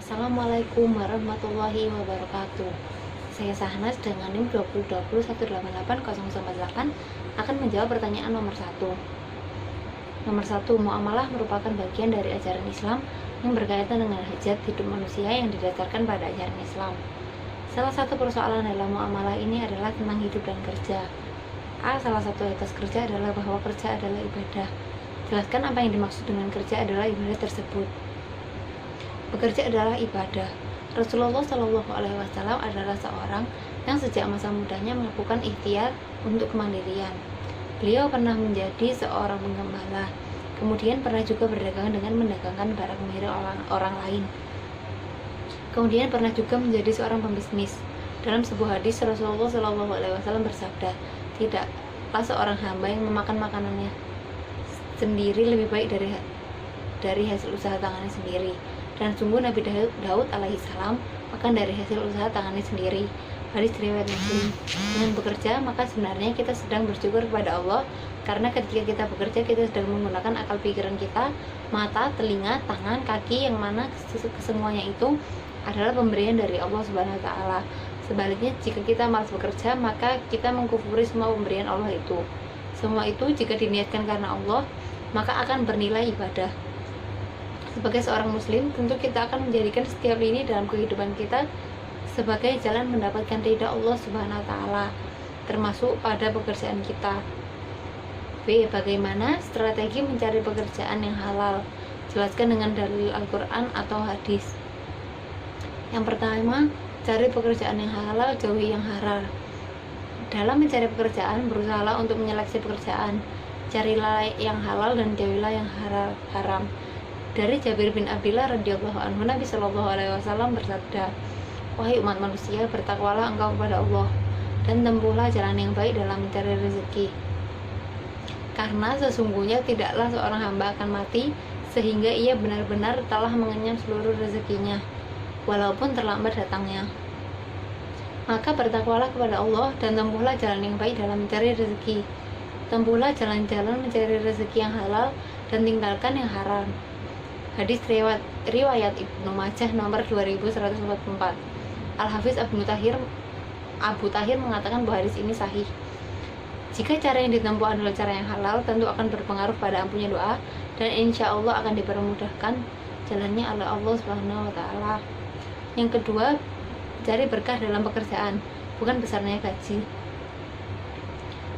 Assalamualaikum warahmatullahi wabarakatuh. Saya Sahnas dengan NIM 2020188098 akan menjawab pertanyaan nomor 1. Nomor 1, muamalah merupakan bagian dari ajaran Islam yang berkaitan dengan hajat hidup manusia yang didasarkan pada ajaran Islam. Salah satu persoalan dalam muamalah ini adalah tentang hidup dan kerja. Salah satu etos kerja adalah bahwa kerja adalah ibadah. Jelaskan apa yang dimaksud dengan kerja adalah ibadah tersebut. Bekerja adalah ibadah. Rasulullah Shallallahu Alaihi Wasallam adalah seorang yang sejak masa mudanya melakukan ikhtiar untuk kemandirian. Beliau pernah menjadi seorang penggembala, kemudian pernah juga berdagang dengan mendagangkan barang milik orang lain. Kemudian pernah juga menjadi seorang pembisnis. Dalam sebuah hadis Rasulullah Shallallahu Alaihi Wasallam bersabda, tidaklah seorang hamba yang memakan makanannya sendiri lebih baik dari hasil usaha tangannya sendiri. Dan sungguh Nabi Daud alaihissalam makan dari hasil usaha tangannya sendiri. Hadis riwayat Muslim. Dengan bekerja, maka sebenarnya kita sedang bersyukur kepada Allah, karena ketika kita bekerja, kita sedang menggunakan akal pikiran kita, mata, telinga, tangan, kaki, yang mana kesemuanya itu adalah pemberian dari Allah Subhanahu wa Ta'ala. Sebaliknya, jika kita malas bekerja, maka kita mengkufuri semua pemberian Allah itu. Semua itu jika diniatkan karena Allah, maka akan bernilai ibadah. Sebagai seorang muslim, tentu kita akan menjadikan setiap lini dalam kehidupan kita sebagai jalan mendapatkan ridha Allah Subhanahu wa Ta'ala, termasuk pada pekerjaan kita. B. Bagaimana strategi mencari pekerjaan yang halal? Jelaskan dengan dalil Al-Quran atau hadis. Yang pertama, cari pekerjaan yang halal, jauhi yang haram. Dalam mencari pekerjaan, berusahalah untuk menyeleksi pekerjaan. Carilah yang halal dan jauhilah yang haram. Dari Jabir bin Abdullah radhiyallahu anhu, Nabi Shallallahu Alaihi Wasallam bersabda, wahai umat manusia, bertakwalah engkau kepada Allah dan tempuhlah jalan yang baik dalam mencari rezeki. Karena sesungguhnya tidaklah seorang hamba akan mati sehingga ia benar-benar telah mengenyam seluruh rezekinya, walaupun terlambat datangnya. Maka bertakwalah kepada Allah dan tempuhlah jalan yang baik dalam mencari rezeki. Tempuhlah jalan-jalan mencari rezeki yang halal dan tinggalkan yang haram. Hadis riwayat Ibnu Majah nomor 2144. Al-Hafiz Abu Tahir mengatakan bahwa hadis ini sahih. Jika cara yang ditempuh adalah cara yang halal, tentu akan berpengaruh pada ampunya doa dan insya Allah akan dipermudahkan jalannya oleh Allah Subhanahu wa Ta'ala. Yang kedua, cari berkah dalam pekerjaan, bukan besarnya gaji.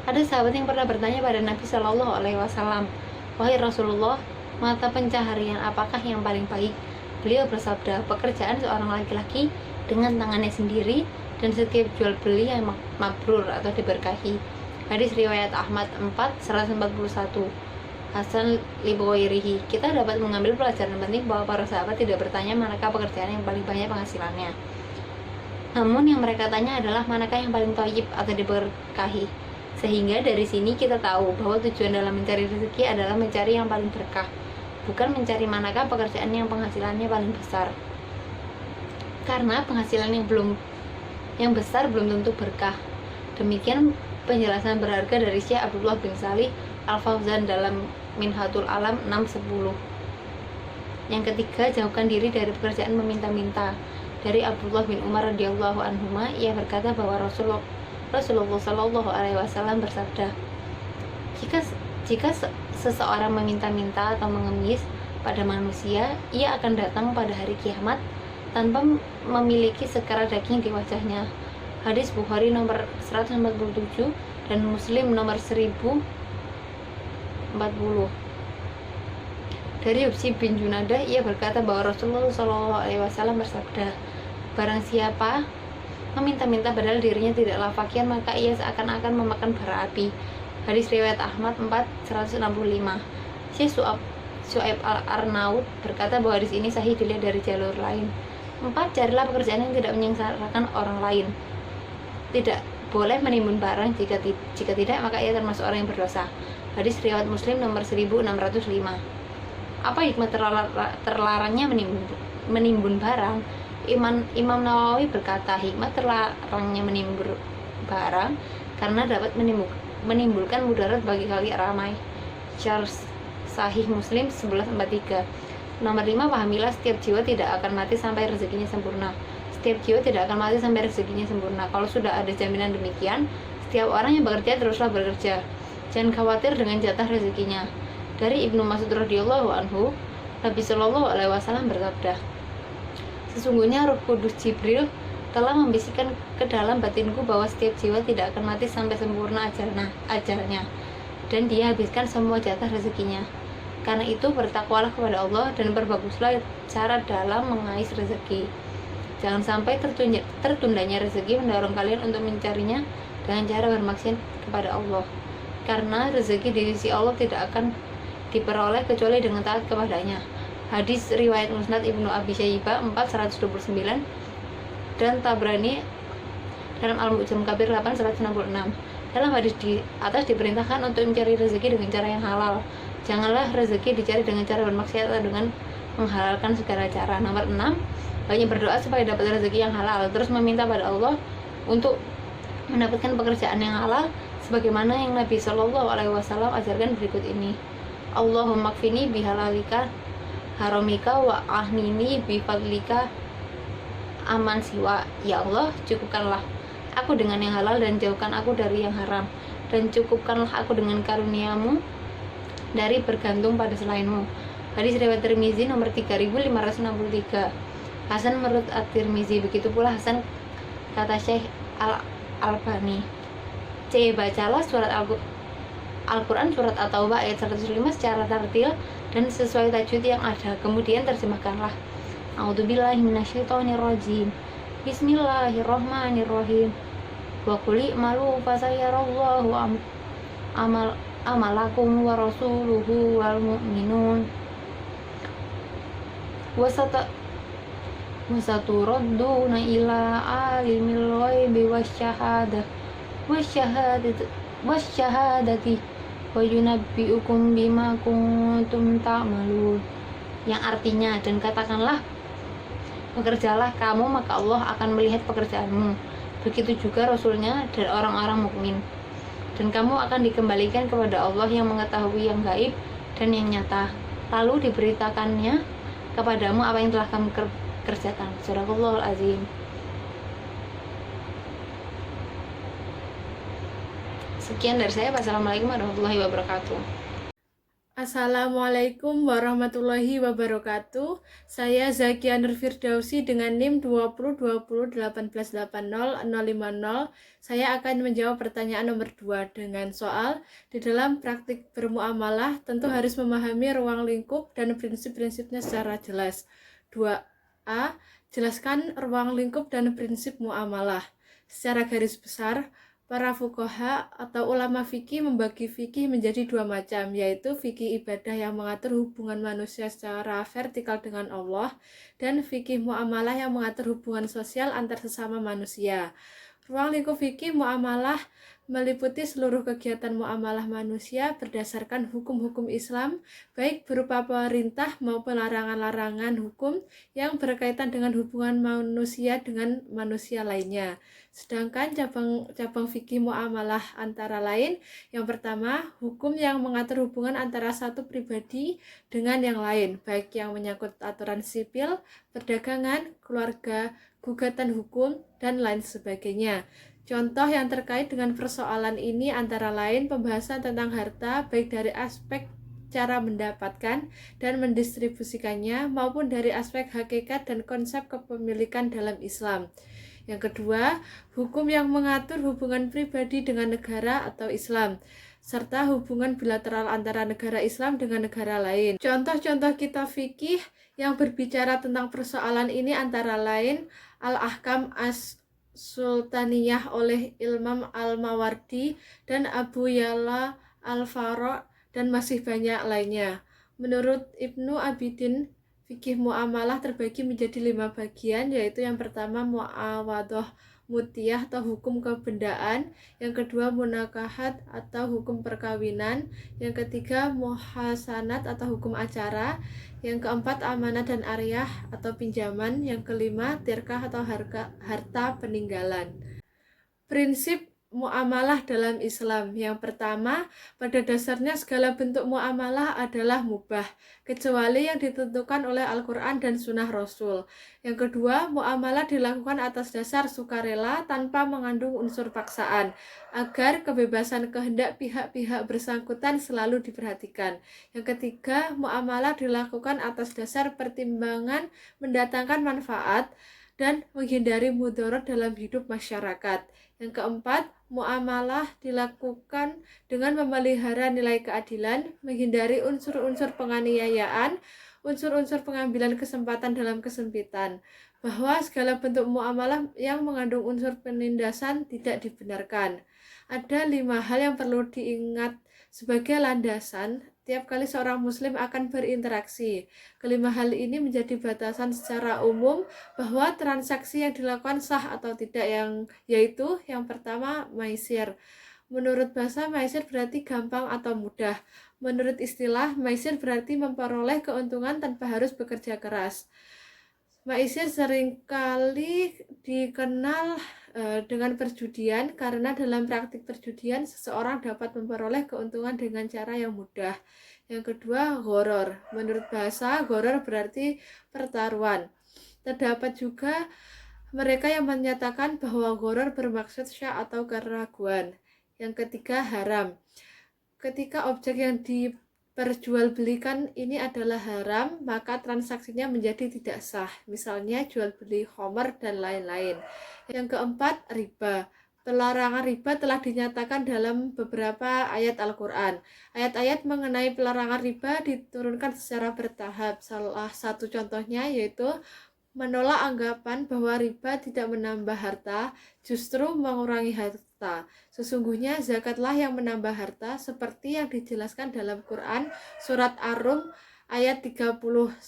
Ada sahabat yang pernah bertanya pada Nabi Shallallahu Alaihi Wasallam, wahai Rasulullah, mata pencaharian apakah yang paling baik? Beliau bersabda, pekerjaan seorang laki-laki dengan tangannya sendiri dan setiap jual beli yang mabrur atau diberkahi. Hadis riwayat Ahmad 4/141. Hasan li ghairihi. Kita dapat mengambil pelajaran penting bahwa para sahabat tidak bertanya manakah pekerjaan yang paling banyak penghasilannya. Namun yang mereka tanya adalah manakah yang paling thayyib atau diberkahi. Sehingga dari sini kita tahu bahwa tujuan dalam mencari rezeki adalah mencari yang paling berkah, bukan mencari manakah pekerjaan yang penghasilannya paling besar. Karena penghasilan yang besar belum tentu berkah. Demikian penjelasan berharga dari Syekh Abdullah bin Salih Al-Fauzan dalam Minhatul Alam 610. Yang ketiga, jauhkan diri dari pekerjaan meminta-minta. Dari Abdullah bin Umar radhiyallahu anhuma, ia berkata bahwa Rasulullah Shallallahu Alaihi Wasallam bersabda, jika seseorang meminta-minta atau mengemis pada manusia, ia akan datang pada hari kiamat tanpa memiliki sekerat daging di wajahnya. Hadis Bukhari nomor 147 dan Muslim nomor 1040. Dari Hubsi bin Junadah, ia berkata bahwa Rasulullah Shallallahu Alaihi Wasallam bersabda, barang siapa meminta-minta padahal dirinya tidaklah fakir, maka ia seakan-akan memakan bara api. Hadis riwayat Ahmad 4/165. Syekh Syuaib Al-Arnaud berkata bahwa hadis ini sahih dilihat dari jalur lain. 4. Carilah pekerjaan yang tidak menyengsarakan orang lain. Tidak boleh menimbun barang, jika tidak maka ia termasuk orang yang berdosa. Hadis riwayat Muslim nomor 1605. Apa hikmah terlarangnya menimbun barang? Imam Nawawi berkata, hikmah terlarangnya menimbun barang karena dapat menimbulkan mudarat bagi kali ramai. Charles Sahih Muslim 1143. Nomor 5, pahamilah setiap jiwa tidak akan mati sampai rezekinya sempurna. Setiap jiwa tidak akan mati sampai rezekinya sempurna. Kalau sudah ada jaminan demikian, setiap orang yang bekerja teruslah bekerja. Jangan khawatir dengan jatah rezekinya. Dari Ibnu Mas'ud radhiyallahu anhu, Nabi Shallallahu alaihi wasallam bersabda, sesungguhnya Roh Kudus Jibril telah membisikkan ke dalam batinku bahwa setiap jiwa tidak akan mati sampai sempurna ajalnya, dan dia habiskan semua jatah rezekinya. Karena itu bertakwalah kepada Allah dan perbaguslah cara dalam mengais rezeki. Jangan sampai tertundanya rezeki mendorong kalian untuk mencarinya dengan cara bermaksiat kepada Allah. Karena rezeki di sisi Allah tidak akan diperoleh kecuali dengan taat kepadanya. Hadis riwayat Musnad Ibnu Abi Syaibah 4/129 dan Tabrani dalam Al-Mu'jam Kabir 8/166. Dalam hadis di atas diperintahkan untuk mencari rezeki dengan cara yang halal. Janganlah rezeki dicari dengan cara bermaksiat atau dengan menghalalkan segala cara. Nomor 6, banyak berdoa supaya dapat rezeki yang halal. Terus meminta pada Allah untuk mendapatkan pekerjaan yang halal, sebagaimana yang Nabi Shallallahu alaihi wasallam ajarkan berikut ini. Allahumma kfini bihalalika haramika wa ahnini bifadlika aman siwa. Ya Allah, cukupkanlah aku dengan yang halal dan jauhkan aku dari yang haram, dan cukupkanlah aku dengan karuniamu dari bergantung pada selainmu. Hadis riwayat Tirmizi nomor 3563. Hasan menurut At-Tirmizi. Begitu pula Hasan kata Syekh Al-Albani. C. Bacalah surat Al-Quran surat At-Taubah ayat 105 secara tartil dan sesuai tajwid yang ada. Kemudian terjemahkanlah. A'udzubillahi minasyaitonirrajim. Bismillahirrahmanirrahim. Wa qul i'malu fasayarallahu amalakum wa rasuluhu wal mu'minun. Wasaturadduna ila alimil ghaibi wasyahadati wa yunabbi'ukum bima kuntum ta'malun. Yang artinya, dan katakanlah, bekerjalah kamu maka Allah akan melihat pekerjaanmu, begitu juga Rasulnya dan orang-orang mukmin, dan kamu akan dikembalikan kepada Allah yang mengetahui yang gaib dan yang nyata, lalu diberitakannya kepadamu apa yang telah kamu kerjakan. Surahul Azim. Sekian dari saya. Wassalamualaikum warahmatullahi wabarakatuh. Assalamualaikum warahmatullahi wabarakatuh. Saya Zakia Nur Firdausi dengan NIM 202018800050. Saya akan menjawab pertanyaan nomor 2 dengan soal, di dalam praktik bermuamalah tentu harus memahami ruang lingkup dan prinsip-prinsipnya secara jelas. 2A. Jelaskan ruang lingkup dan prinsip muamalah. Secara garis besar, para fuqaha atau ulama fikih membagi fikih menjadi 2 macam, yaitu fikih ibadah yang mengatur hubungan manusia secara vertikal dengan Allah, dan fikih muamalah yang mengatur hubungan sosial antar sesama manusia. Ruang lingkup fikih muamalah meliputi seluruh kegiatan muamalah manusia berdasarkan hukum-hukum Islam, baik berupa perintah maupun larangan-larangan hukum yang berkaitan dengan hubungan manusia dengan manusia lainnya. Sedangkan cabang fikih muamalah antara lain, yang pertama, hukum yang mengatur hubungan antara satu pribadi dengan yang lain, baik yang menyangkut aturan sipil, perdagangan, keluarga, gugatan hukum, dan lain sebagainya. Contoh yang terkait dengan persoalan ini antara lain pembahasan tentang harta, baik dari aspek cara mendapatkan dan mendistribusikannya maupun dari aspek hakikat dan konsep kepemilikan dalam Islam. Yang kedua, hukum yang mengatur hubungan pribadi dengan negara atau Islam, serta hubungan bilateral antara negara Islam dengan negara lain. Contoh-contoh kitab fikih yang berbicara tentang persoalan ini antara lain Al-Ahkam As-Sultaniyah oleh Imam Al-Mawardi dan Abu Ya'la Al-Faro, dan masih banyak lainnya. Menurut Ibnu Abidin, fikih muamalah terbagi menjadi 5 bagian, yaitu yang pertama muawadhah mutiyah atau hukum kebendaan, yang kedua munakahat atau hukum perkawinan, yang ketiga muhasanat atau hukum acara, yang keempat amanah dan ariyah atau pinjaman, yang kelima tirkah atau harta peninggalan. Prinsip muamalah dalam Islam. Yang pertama, pada dasarnya segala bentuk muamalah adalah mubah, kecuali yang ditentukan oleh Al-Quran dan Sunnah Rasul. Yang kedua, muamalah dilakukan atas dasar sukarela tanpa mengandung unsur paksaan, agar kebebasan kehendak pihak-pihak bersangkutan selalu diperhatikan. Yang ketiga, muamalah dilakukan atas dasar pertimbangan mendatangkan manfaat dan menghindari mudarat dalam hidup masyarakat. Yang keempat, muamalah dilakukan dengan memelihara nilai keadilan, menghindari unsur-unsur penganiayaan, unsur-unsur pengambilan kesempatan dalam kesempitan, bahwa segala bentuk muamalah yang mengandung unsur penindasan tidak dibenarkan. Ada 5 hal yang perlu diingat sebagai landasan tiap kali seorang muslim akan berinteraksi. Kelima hal ini menjadi batasan secara umum bahwa transaksi yang dilakukan sah atau tidak, yaitu yang pertama, maisir. Menurut bahasa, maisir berarti gampang atau mudah. Menurut istilah, maisir berarti memperoleh keuntungan tanpa harus bekerja keras. Maisir seringkali dikenal dengan perjudian karena dalam praktik perjudian seseorang dapat memperoleh keuntungan dengan cara yang mudah. Yang kedua, gharar. Menurut bahasa, gharar berarti pertaruhan. Terdapat juga mereka yang menyatakan bahwa gharar bermaksud syak atau keraguan. Yang ketiga, haram. Ketika objek yang diperjualbelikan ini adalah haram, maka transaksinya menjadi tidak sah. Misalnya jual beli khamar dan lain-lain. Yang keempat, riba. Pelarangan riba telah dinyatakan dalam beberapa ayat Al-Quran. Ayat-ayat mengenai pelarangan riba diturunkan secara bertahap. Salah satu contohnya yaitu menolak anggapan bahwa riba tidak menambah harta, justru mengurangi harta. Sesungguhnya zakatlah yang menambah harta, seperti yang dijelaskan dalam Quran surat Ar-Rum ayat 39.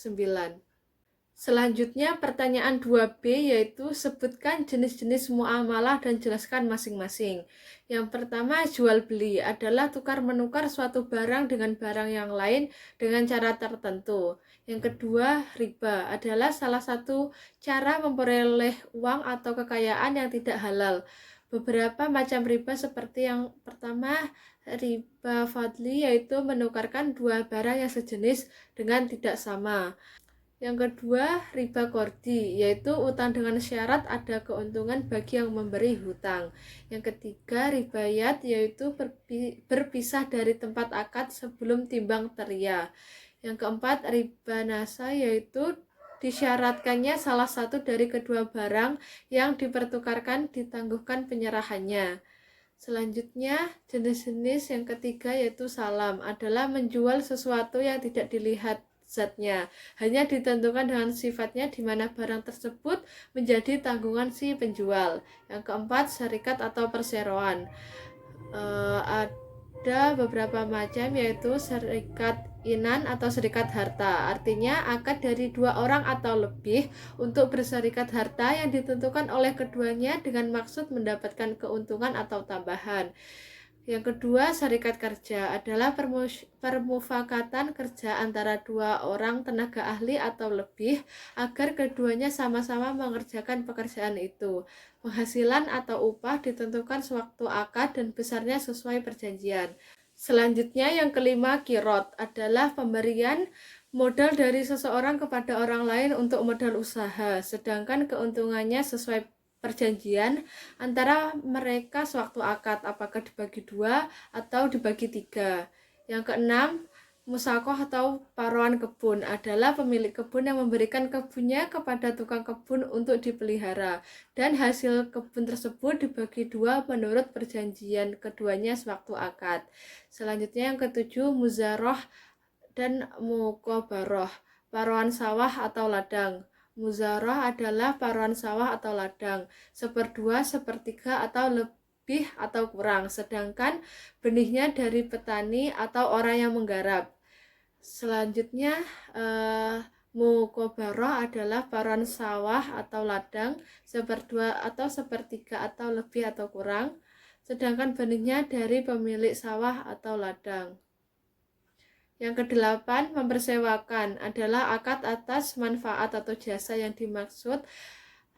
Selanjutnya pertanyaan 2B, yaitu sebutkan jenis-jenis muamalah dan jelaskan masing-masing. Yang pertama, jual beli adalah tukar menukar suatu barang dengan barang yang lain dengan cara tertentu. Yang kedua, riba adalah salah satu cara memperoleh uang atau kekayaan yang tidak halal. Beberapa macam riba seperti yang pertama, riba fadli, yaitu menukarkan dua barang yang sejenis dengan tidak sama. Yang kedua, riba qardi, yaitu utang dengan syarat ada keuntungan bagi yang memberi hutang. Yang ketiga, ribayat, yaitu berpisah dari tempat akad sebelum timbang teria. Yang keempat, riba nasa, yaitu disyaratkannya salah satu dari kedua barang yang dipertukarkan ditangguhkan penyerahannya. Selanjutnya, jenis-jenis yang ketiga yaitu salam, adalah menjual sesuatu yang tidak dilihat zatnya, hanya ditentukan dengan sifatnya, di mana barang tersebut menjadi tanggungan si penjual. Yang keempat, syarikat atau perseroan. Ada beberapa macam, yaitu syarikat inan atau serikat harta, artinya akad dari 2 orang atau lebih untuk berserikat harta yang ditentukan oleh keduanya dengan maksud mendapatkan keuntungan atau tambahan. Yang kedua, syarikat kerja adalah permufakatan kerja antara 2 orang tenaga ahli atau lebih agar keduanya sama-sama mengerjakan pekerjaan itu. Penghasilan atau upah ditentukan sewaktu akad dan besarnya sesuai perjanjian. Selanjutnya, yang kelima, kirot adalah pemberian modal dari seseorang kepada orang lain untuk modal usaha, sedangkan keuntungannya sesuai perjanjian antara mereka sewaktu akad, apakah dibagi 2 atau dibagi 3. Yang keenam, musakoh atau paruan kebun adalah pemilik kebun yang memberikan kebunnya kepada tukang kebun untuk dipelihara, dan hasil kebun tersebut dibagi 2 menurut perjanjian keduanya sewaktu akad. Selanjutnya yang ketujuh, muzaroh dan mukobaroh, paruan sawah atau ladang. Muzarah adalah paruan sawah atau ladang, 1/2, 1/3 atau lebih atau kurang, sedangkan benihnya dari petani atau orang yang menggarap. Selanjutnya, mukobaroh adalah paruan sawah atau ladang, 1/2 atau 1/3 atau lebih atau kurang, sedangkan benihnya dari pemilik sawah atau ladang. Yang kedelapan, mempersewakan adalah akad atas manfaat atau jasa yang dimaksud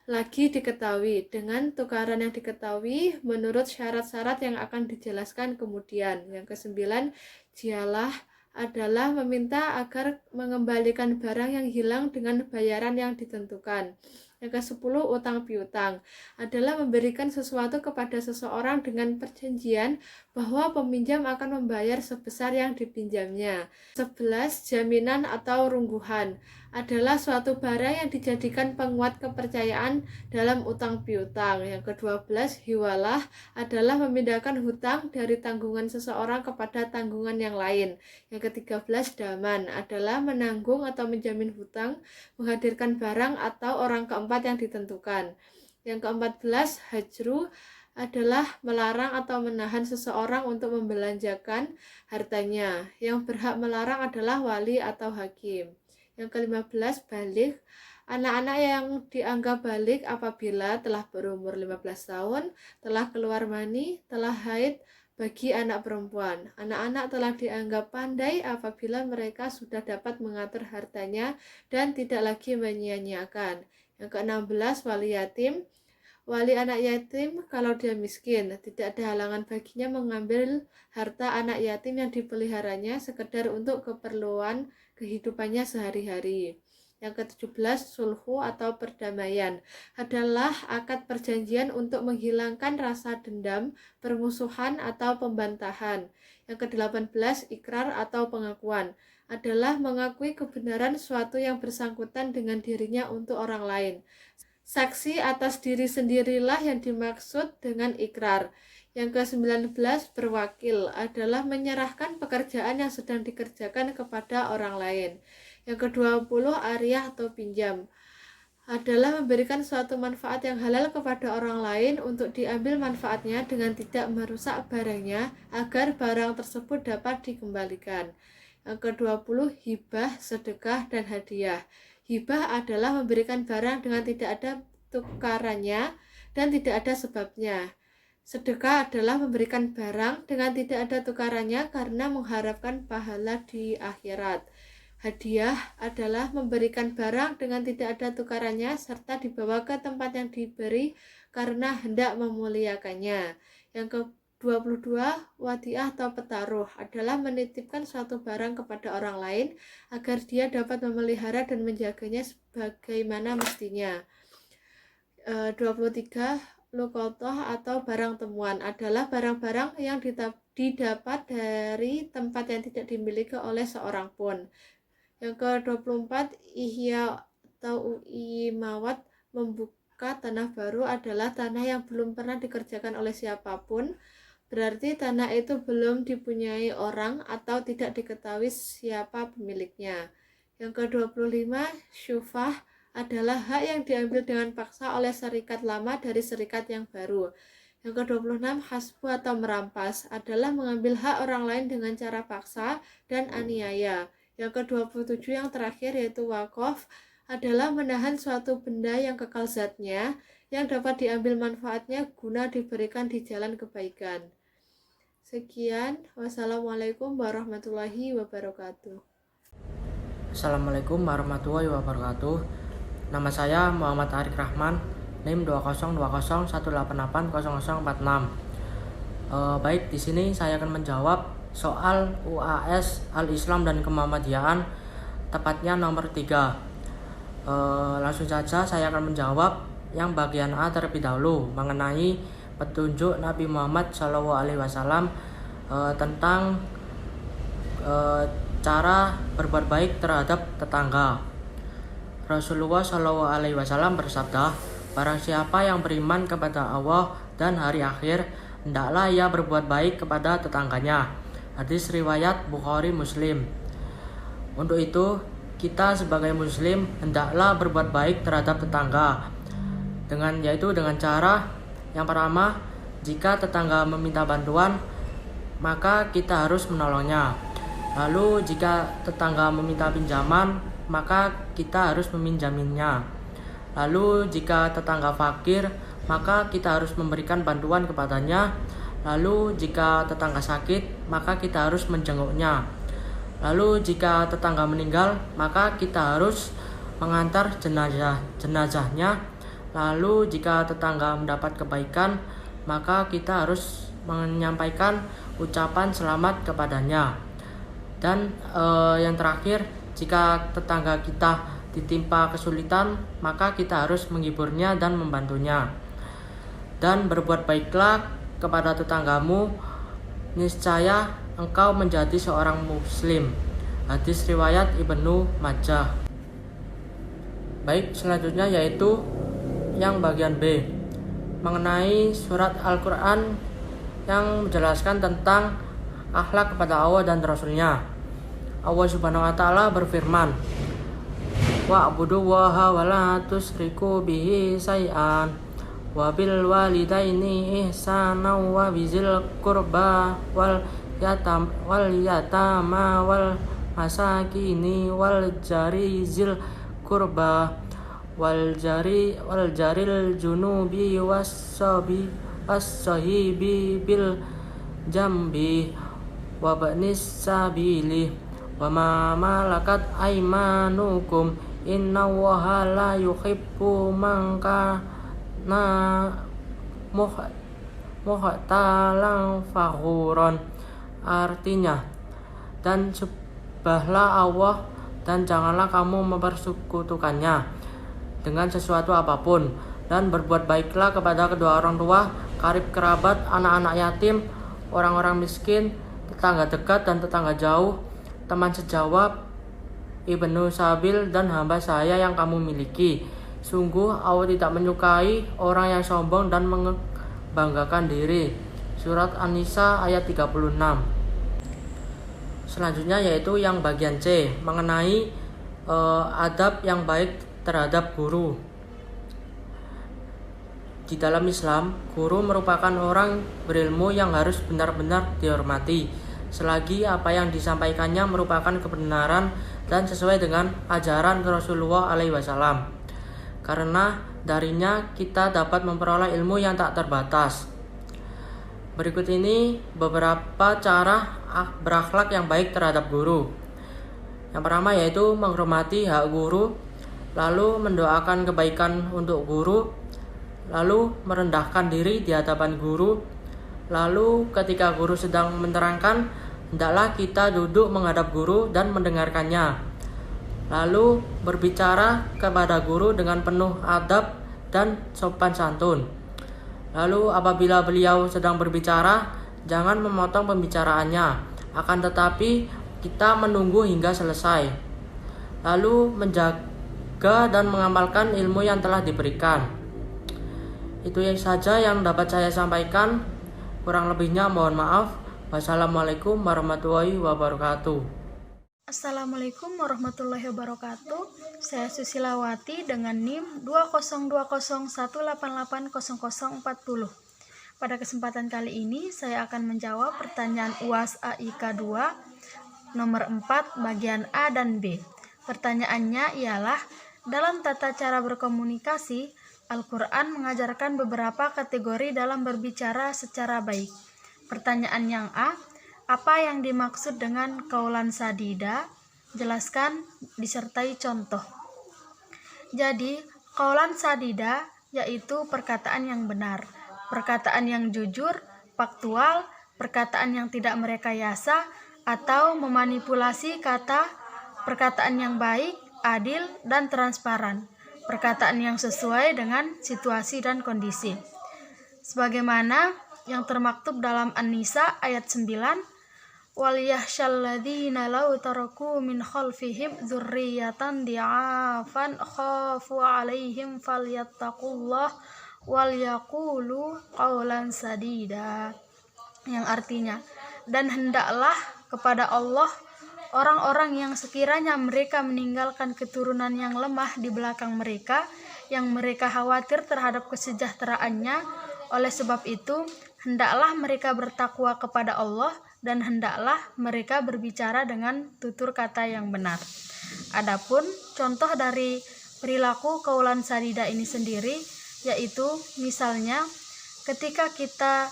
lagi diketahui dengan tukaran yang diketahui menurut syarat-syarat yang akan dijelaskan kemudian. Yang kesembilan, jialah adalah meminta agar mengembalikan barang yang hilang dengan bayaran yang ditentukan. Yang ke-10, utang piutang adalah memberikan sesuatu kepada seseorang dengan perjanjian bahwa peminjam akan membayar sebesar yang dipinjamnya. 11, jaminan atau rungguhan adalah suatu barang yang dijadikan penguat kepercayaan dalam utang piutang. Yang ke-12, hiwalah adalah memindahkan hutang dari tanggungan seseorang kepada tanggungan yang lain. Yang ke-13, daman adalah menanggung atau menjamin hutang, menghadirkan barang atau orang keempat yang ditentukan. Yang ke-14, hajru adalah melarang atau menahan seseorang untuk membelanjakan hartanya. Yang berhak melarang adalah wali atau hakim. Yang ke-15, balik. Anak-anak yang dianggap balik apabila telah berumur 15 tahun, telah keluar mani, telah haid bagi anak perempuan. Anak-anak telah dianggap pandai apabila mereka sudah dapat mengatur hartanya dan tidak lagi menyia-nyiakan. Yang ke-16, wali yatim. Wali anak yatim kalau dia miskin, tidak ada halangan baginya mengambil harta anak yatim yang dipeliharanya sekedar untuk keperluan kehidupannya sehari-hari. Yang ke-17, sulhu atau perdamaian adalah akad perjanjian untuk menghilangkan rasa dendam, permusuhan atau pembantahan. Yang ke-18, ikrar atau pengakuan adalah mengakui kebenaran suatu yang bersangkutan dengan dirinya untuk orang lain. Saksi atas diri sendirilah yang dimaksud dengan ikrar. Yang ke-19, berwakil adalah menyerahkan pekerjaan yang sedang dikerjakan kepada orang lain. Yang ke-20, ariah atau pinjam adalah memberikan suatu manfaat yang halal kepada orang lain untuk diambil manfaatnya dengan tidak merusak barangnya agar barang tersebut dapat dikembalikan. Yang ke-20, hibah, sedekah, dan hadiah. Hibah adalah memberikan barang dengan tidak ada tukarannya dan tidak ada sebabnya. Sedekah adalah memberikan barang dengan tidak ada tukarannya karena mengharapkan pahala di akhirat. Hadiah adalah memberikan barang dengan tidak ada tukarannya serta dibawa ke tempat yang diberi karena hendak memuliakannya. Yang ke-22, wadiah atau petaruh adalah menitipkan suatu barang kepada orang lain agar dia dapat memelihara dan menjaganya sebagaimana mestinya. 23, luqotoh atau barang temuan adalah barang-barang yang didapat dari tempat yang tidak dimiliki oleh seorang pun. Yang ke-24, ihya atau imawat, membuka tanah baru adalah tanah yang belum pernah dikerjakan oleh siapapun, berarti tanah itu belum dipunyai orang atau tidak diketahui siapa pemiliknya. Yang ke-25, syufah adalah hak yang diambil dengan paksa oleh serikat lama dari serikat yang baru. Yang ke-26, hasbu atau merampas adalah mengambil hak orang lain dengan cara paksa dan aniaya. Yang ke-27 yang terakhir yaitu wakaf adalah menahan suatu benda yang kekal zatnya yang dapat diambil manfaatnya guna diberikan di jalan kebaikan. Sekian, wassalamualaikum warahmatullahi wabarakatuh. Assalamualaikum warahmatullahi wabarakatuh. Nama saya Muhammad Arik Rahman, NIM 20201880046. Baik, di sini saya akan menjawab soal UAS Al-Islam dan Kemuhammadiyaan, tepatnya nomor 3. Langsung saja saya akan menjawab yang bagian A terlebih dahulu mengenai petunjuk Nabi Muhammad SAW tentang cara berbuat baik terhadap tetangga. Rasulullah SAW bersabda, barang siapa yang beriman kepada Allah dan hari akhir, hendaklah ia berbuat baik kepada tetangganya. Hadis riwayat Bukhari Muslim. Untuk itu, kita sebagai muslim hendaklah berbuat baik terhadap tetangga. Yaitu dengan cara yang pertama, jika tetangga meminta bantuan, maka kita harus menolongnya. Lalu jika tetangga meminta pinjaman, maka kita harus meminjaminya. Lalu jika tetangga fakir, maka kita harus memberikan bantuan kepadanya. Lalu jika tetangga sakit, maka kita harus menjenguknya. Lalu jika tetangga meninggal, maka kita harus mengantar jenazahnya. Lalu jika tetangga mendapat kebaikan, maka kita harus menyampaikan ucapan selamat kepadanya. Dan yang terakhir, jika tetangga kita ditimpa kesulitan, maka kita harus menghiburnya dan membantunya. Dan berbuat baiklah kepada tetanggamu, niscaya engkau menjadi seorang muslim. Hadis riwayat Ibnu Majah. Baik, selanjutnya yaitu yang bagian B, mengenai surat Al-Quran yang menjelaskan tentang akhlak kepada Allah dan Rasulnya. Allah Subhanahu wa Ta'ala berfirman, wa'budullaha wa la tusyriku bihi syai'an wa bil walidaini ihsana wa bizil qurba wal yatama wal masakini wal jari zil qurba wal jaril junubi was-sahibi bil jambi wa banis sabili wa ma malakat aymanukum innallaha la yuhibbu man kana muhtalan fakhuron. Artinya, dan sembahlah Allah dan janganlah kamu mempersekutukannya dengan sesuatu apapun, dan berbuat baiklah kepada kedua orang tua, karib kerabat, anak-anak yatim, orang-orang miskin, tetangga dekat dan tetangga jauh, teman sejawat, ibnu sabil, dan hamba saya yang kamu miliki. Sungguh Allah tidak menyukai orang yang sombong dan membanggakan diri. Surat An-Nisa ayat 36. Selanjutnya yaitu yang bagian C, mengenai adab yang baik terhadap guru. Di dalam Islam, guru merupakan orang berilmu yang harus benar-benar dihormati, selagi apa yang disampaikannya merupakan kebenaran dan sesuai dengan ajaran Rasulullah SAW. Karena darinya kita dapat memperoleh ilmu yang tak terbatas. Berikut ini beberapa cara berakhlak yang baik terhadap guru. Yang pertama yaitu menghormati hak guru, lalu mendoakan kebaikan untuk guru, lalu merendahkan diri di hadapan guru, lalu ketika guru sedang menerangkan, hendaklah kita duduk menghadap guru dan mendengarkannya, lalu berbicara kepada guru dengan penuh adab dan sopan santun. Lalu apabila beliau sedang berbicara, jangan memotong pembicaraannya, akan tetapi kita menunggu hingga selesai, lalu menjaga dan mengamalkan ilmu yang telah diberikan. Itu saja yang dapat saya sampaikan. Kurang lebihnya mohon maaf. Wassalamualaikum warahmatullahi wabarakatuh. Assalamualaikum warahmatullahi wabarakatuh. Saya Susilawati dengan NIM 20201880040. Pada kesempatan kali ini saya akan menjawab pertanyaan UAS AIK 2 nomor 4 bagian A dan B. Pertanyaannya ialah, dalam tata cara berkomunikasi, Al-Quran mengajarkan beberapa kategori dalam berbicara secara baik. Pertanyaan yang A, apa yang dimaksud dengan qaulan sadida? Jelaskan disertai contoh. Jadi, qaulan sadida yaitu perkataan yang benar, perkataan yang jujur, faktual, perkataan yang tidak merekayasa atau memanipulasi kata, perkataan yang baik, adil, dan transparan, perkataan yang sesuai dengan situasi dan kondisi. Sebagaimana yang termaktub dalam An-Nisa ayat 9, وَلْيَخْشَى law taraku min khalfihim dzurriyyatan di'afan khafu 'alaihim falyattaqullah wal yaqulu qaulan sadida. Yang artinya, dan hendaklah kepada Allah orang-orang yang sekiranya mereka meninggalkan keturunan yang lemah di belakang mereka, yang mereka khawatir terhadap kesejahteraannya. Oleh sebab itu, hendaklah mereka bertakwa kepada Allah dan hendaklah mereka berbicara dengan tutur kata yang benar. Adapun contoh dari perilaku qaulan sadida ini sendiri, yaitu misalnya ketika kita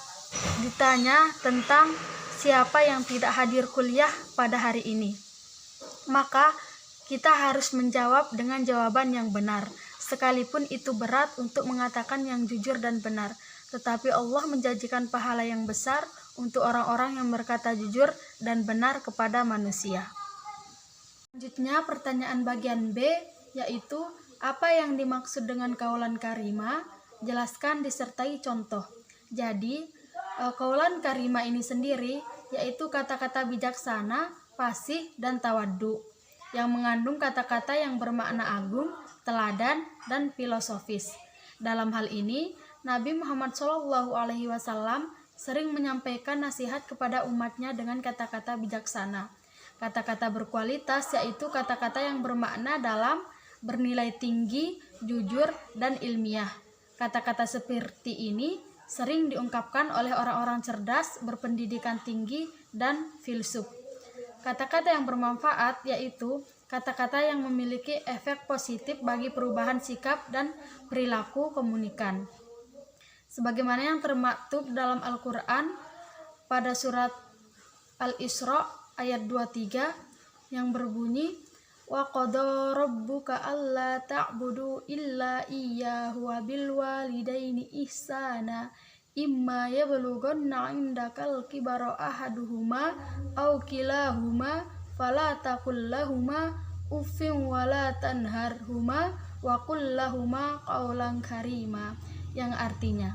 ditanya tentang siapa yang tidak hadir kuliah pada hari ini, maka kita harus menjawab dengan jawaban yang benar, sekalipun itu berat untuk mengatakan yang jujur dan benar. Tetapi Allah menjanjikan pahala yang besar untuk orang-orang yang berkata jujur dan benar kepada manusia. Selanjutnya pertanyaan bagian B, yaitu apa yang dimaksud dengan qaulan karima? Jelaskan disertai contoh. Jadi, qaulan karima ini sendiri yaitu kata-kata bijaksana, fasih, dan tawaddu yang mengandung kata-kata yang bermakna agung, teladan, dan filosofis. Dalam hal ini, Nabi Muhammad SAW sering menyampaikan nasihat kepada umatnya dengan kata-kata bijaksana. Kata-kata berkualitas yaitu kata-kata yang bermakna dalam, bernilai tinggi, jujur, dan ilmiah. Kata-kata seperti ini sering diungkapkan oleh orang-orang cerdas, berpendidikan tinggi, dan filsuf. Kata-kata yang bermanfaat yaitu kata-kata yang memiliki efek positif bagi perubahan sikap dan perilaku komunikan. Sebagaimana yang termaktub dalam Al-Quran pada surat Al-Isra ayat 23 yang berbunyi, wa qada rabbuka alla ta'budu illa iyyahu wa bil walidaini ihsana imma yablughanna 'indakal kibara ahaduhuma aw kilahuma fala taqul lahumā uffin wa la tanharhuma wa qul lahumā qaulan karīmā, yang artinya,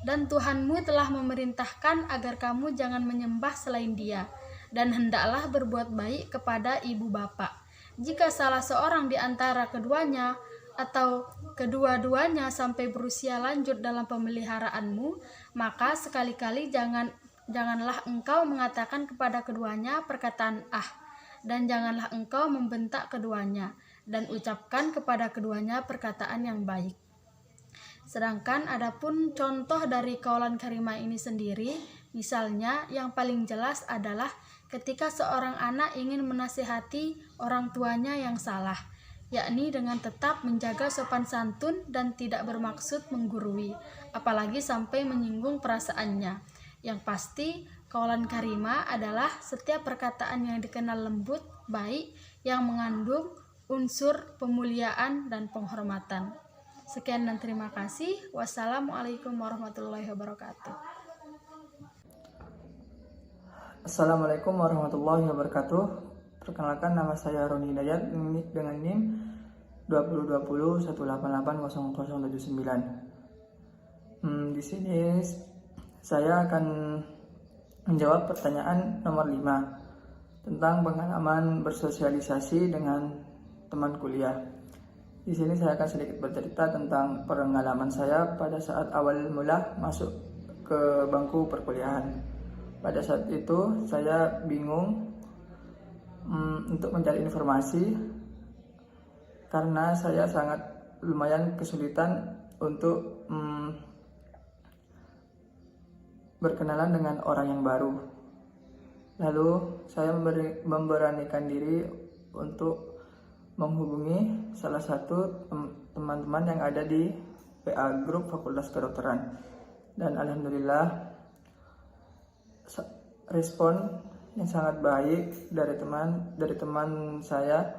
dan Tuhanmu telah memerintahkan agar kamu jangan menyembah selain Dia, dan hendaklah berbuat baik kepada ibu bapa. Jika salah seorang di antara keduanya atau kedua-duanya sampai berusia lanjut dalam pemeliharaanmu, maka sekali-kali janganlah engkau mengatakan kepada keduanya perkataan dan janganlah engkau membentak keduanya, dan ucapkan kepada keduanya perkataan yang baik. Sedangkan adapun contoh dari qaulan karimah ini sendiri, misalnya yang paling jelas adalah ketika seorang anak ingin menasihati orang tuanya yang salah, yakni dengan tetap menjaga sopan santun dan tidak bermaksud menggurui, apalagi sampai menyinggung perasaannya. Yang pasti, qaulan karimah adalah setiap perkataan yang dikenal lembut, baik, yang mengandung unsur pemuliaan dan penghormatan. Sekian dan terima kasih. Wassalamualaikum warahmatullahi wabarakatuh. Assalamualaikum warahmatullahi wabarakatuh. Perkenalkan, nama saya Roni Hidayat dengan NIM 202018800079. Di sini saya akan menjawab pertanyaan nomor 5 tentang pengalaman bersosialisasi dengan teman kuliah. Di sini saya akan sedikit bercerita tentang pengalaman saya pada saat awal mula masuk ke bangku perkuliahan. Pada saat itu saya bingung untuk mencari informasi karena saya sangat lumayan kesulitan untuk berkenalan dengan orang yang baru. Lalu saya memberanikan diri untuk menghubungi salah satu teman-teman yang ada di PA Grup Fakultas Kedokteran, dan alhamdulillah respon yang sangat baik dari teman saya.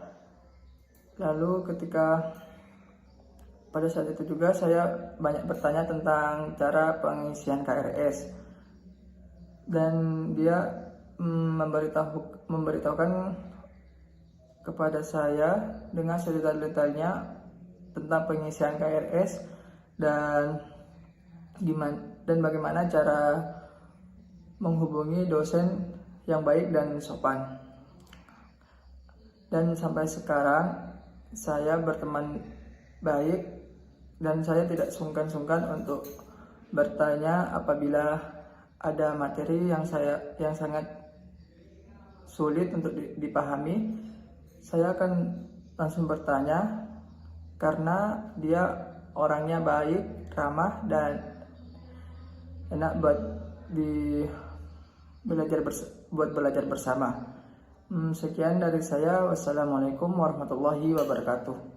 Lalu ketika pada saat itu juga saya banyak bertanya tentang cara pengisian KRS, dan dia memberitahukan kepada saya dengan sedetail-detailnya tentang pengisian KRS dan bagaimana cara menghubungi dosen yang baik dan sopan. Dan sampai sekarang saya berteman baik dan saya tidak sungkan-sungkan untuk bertanya apabila ada materi yang sangat sulit untuk dipahami. Saya akan langsung bertanya karena dia orangnya baik, ramah, dan enak buat belajar bersama. Sekian dari saya. Wassalamualaikum warahmatullahi wabarakatuh.